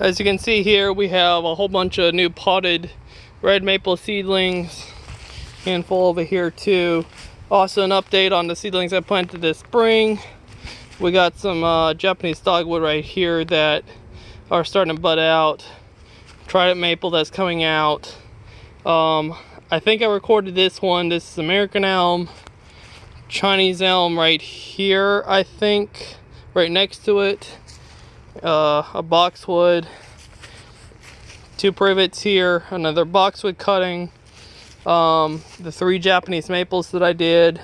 As you can see here, we have a whole bunch of new potted red maple seedlings. Handful over here too. Also an update on the seedlings I planted this spring. We got some Japanese dogwood right here that are starting to bud out. Trident maple that's coming out. I think I recorded this one. This is American elm. Chinese elm right here, I think. Right next to it. A boxwood. 2 privets here. Another boxwood cutting. The 3 Japanese maples that I did.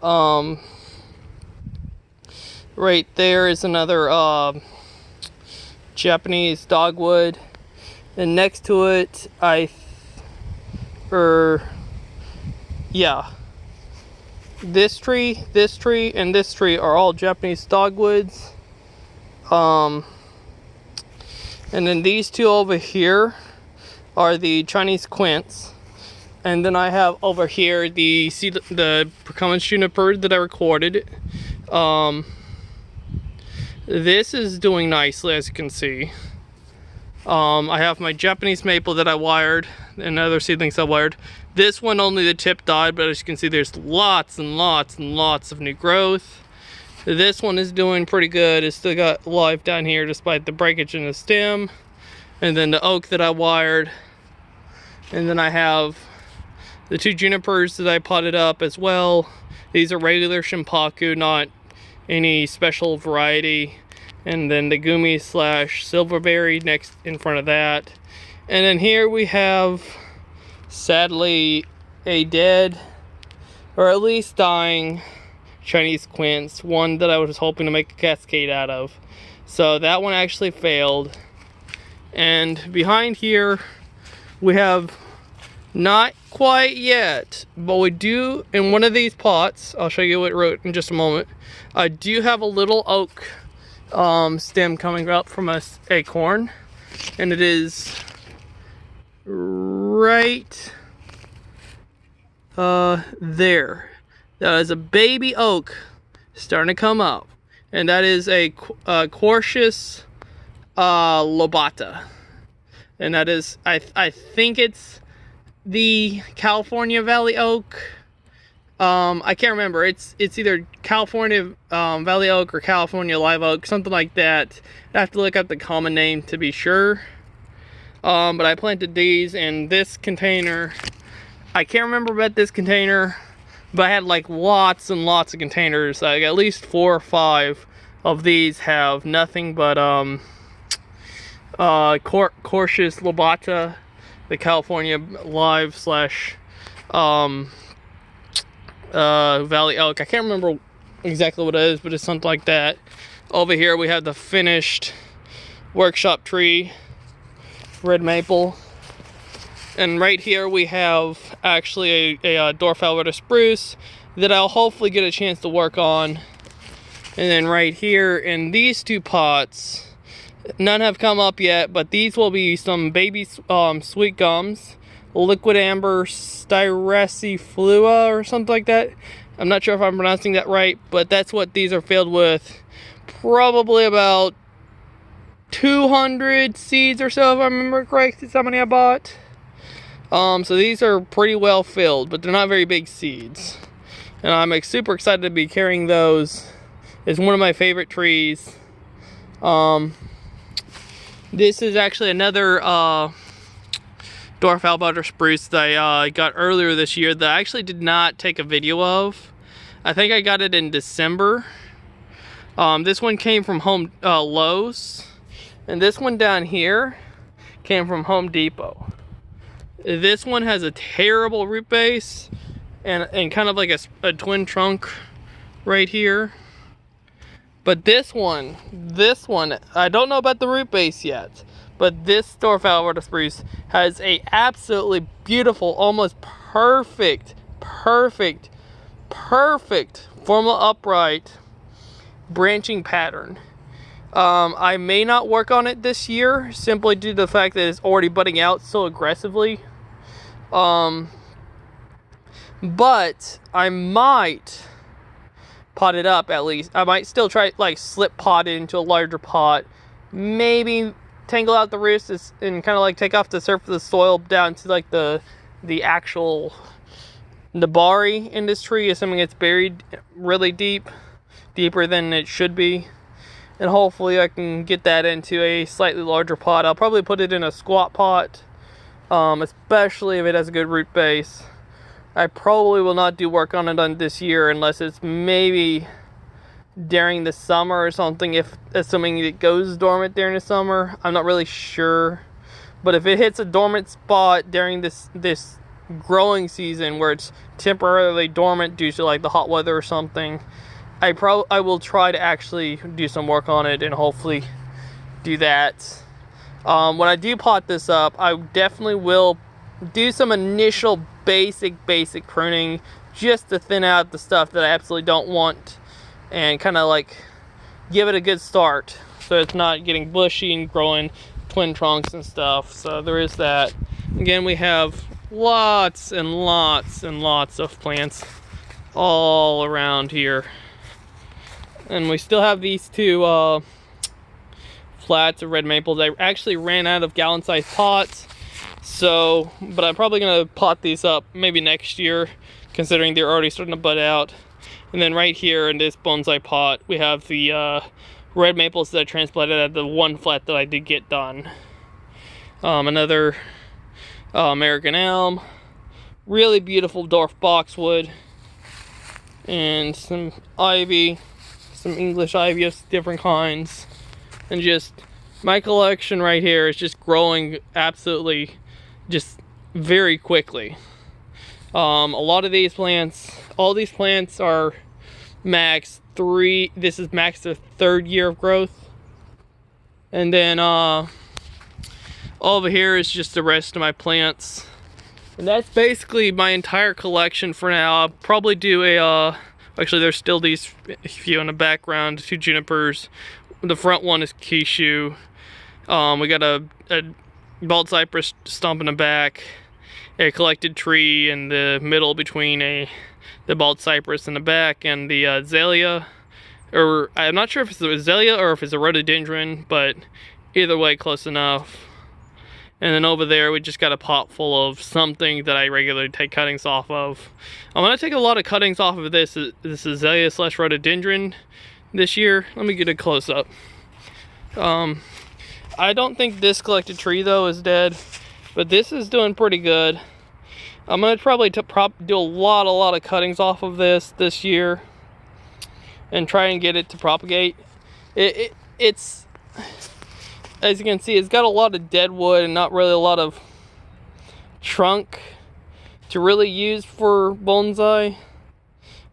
Right there is another Japanese dogwood. And next to it, this tree, and this tree are all Japanese dogwoods. And then these 2 over here are the Chinese quince. And then I have over here the common juniper that I recorded. This is doing nicely, as you can see. I have my Japanese maple that I wired, and other seedlings I wired. This one, only the tip died, but as you can see, there's lots and lots and lots of new growth. This one is doing pretty good. It's still got life down here despite the breakage in the stem. And then the oak that I wired. And then I have the 2 junipers that I potted up as well. These are regular Shimpaku, not any special variety. And then the gumi / silverberry next in front of that. And then here we have, sadly, a dead, or at least dying, Chinese quince. One that I was hoping to make a cascade out of. So that one actually failed. And behind here, we have, not quite yet, but we do, in one of these pots, I'll show you what it wrote in just a moment, I do have a little oak stem coming up from a acorn, and it is right there. That is a baby oak starting to come up, and that is a Quercus lobata, and that is, I think it's the California Valley Oak. I can't remember. It's either California Valley Oak or California Live Oak, something like that. I have to look up the common name to be sure. But I planted these in this container. I can't remember about this container, but I had like lots and lots of containers. Like at least 4 or 5 of these have nothing but Quercus lobata, the California Live / Valley Oak. I can't remember exactly what it is, but it's something like that. Over here we have the finished workshop tree, red maple. And right here we have actually a dwarf Alberta spruce that I'll hopefully get a chance to work on. And then right here in these 2 pots, none have come up yet, but these will be some baby sweet gums. Liquid amber styraciflua or something like that. I'm not sure if I'm pronouncing that right, but that's what these are filled with. Probably about 200 seeds or so, if I remember correctly. That's how many I bought. So these are pretty well filled, but they're not very big seeds. And I'm super excited to be carrying those. It's one of my favorite trees. This is actually another dwarf Alberta spruce that I got earlier this year that I actually did not take a video of. I think I got it in December. This one came from Lowe's, and this one down here came from Home Depot. This one has a terrible root base and kind of like a twin trunk right here. But this one, I don't know about the root base yet, but this dwarf Alberta spruce has a absolutely beautiful, almost perfect formal upright branching pattern. I may not work on it this year simply due to the fact that it's already budding out so aggressively. But I might pot it up at least. I might still try like slip pot it into a larger pot. Maybe tangle out the roots and kind of like take off the surface of the soil down to like the actual nabari in this tree, assuming it's buried really deep, deeper than it should be. And hopefully I can get that into a slightly larger pot. I'll probably put it in a squat pot, especially if it has a good root base. I probably will not do work on it this year unless it's maybe during the summer or something, if assuming it goes dormant during the summer. I'm not really sure, but if it hits a dormant spot during this growing season where it's temporarily dormant due to like the hot weather or something, I will try to actually do some work on it and hopefully do that. When I do pot this up, I definitely will do some initial basic pruning just to thin out the stuff that I absolutely don't want and kind of like give it a good start so it's not getting bushy and growing twin trunks and stuff. So there is that. Again, we have lots and lots of plants all around here. And we still have these two flats of red maples. I actually ran out of gallon-sized pots, but I'm probably gonna pot these up maybe next year, considering they're already starting to bud out. And then right here in this bonsai pot, we have the red maples that I transplanted at the one flat that I did get done. Another American elm, really beautiful dwarf boxwood, and some ivy. Some English ivy of different kinds, and just my collection right here is just growing absolutely just very quickly. A lot of these plants, all these plants are max 3, this is max their 3rd year of growth, and then over here is just the rest of my plants, and that's basically my entire collection for now. I'll probably do a actually, there's still these few in the background, 2 junipers. The front one is Kishu. We got a bald cypress stump in the back, a collected tree in the middle between the bald cypress in the back and the azalea. Or I'm not sure if it's the azalea or if it's a rhododendron, but either way, close enough. And then over there, we just got a pot full of something that I regularly take cuttings off of. I'm gonna take a lot of cuttings off of this azalea / rhododendron this year. Let me get a close up. I don't think this collected tree though is dead, but this is doing pretty good. I'm gonna probably do a lot of cuttings off of this year and try and get it to propagate. It's as you can see, it's got a lot of dead wood and not really a lot of trunk to really use for bonsai.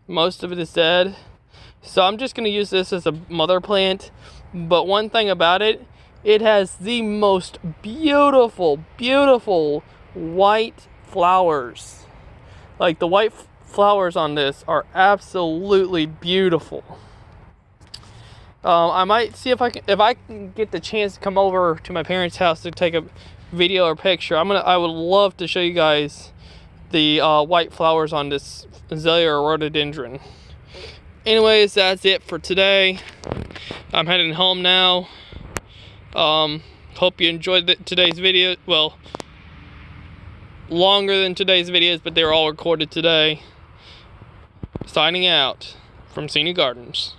Most of it is dead. So I'm just going to use this as a mother plant. But one thing about it, it has the most beautiful white flowers. Like the white flowers on this are absolutely beautiful. I might see if I can get the chance to come over to my parents' house to take a video or picture. I would love to show you guys the white flowers on this azalea or rhododendron. Anyways, that's it for today. I'm heading home now. Hope you enjoyed today's video. Well, longer than today's videos, but they were all recorded today. Signing out from Seinu Gardens.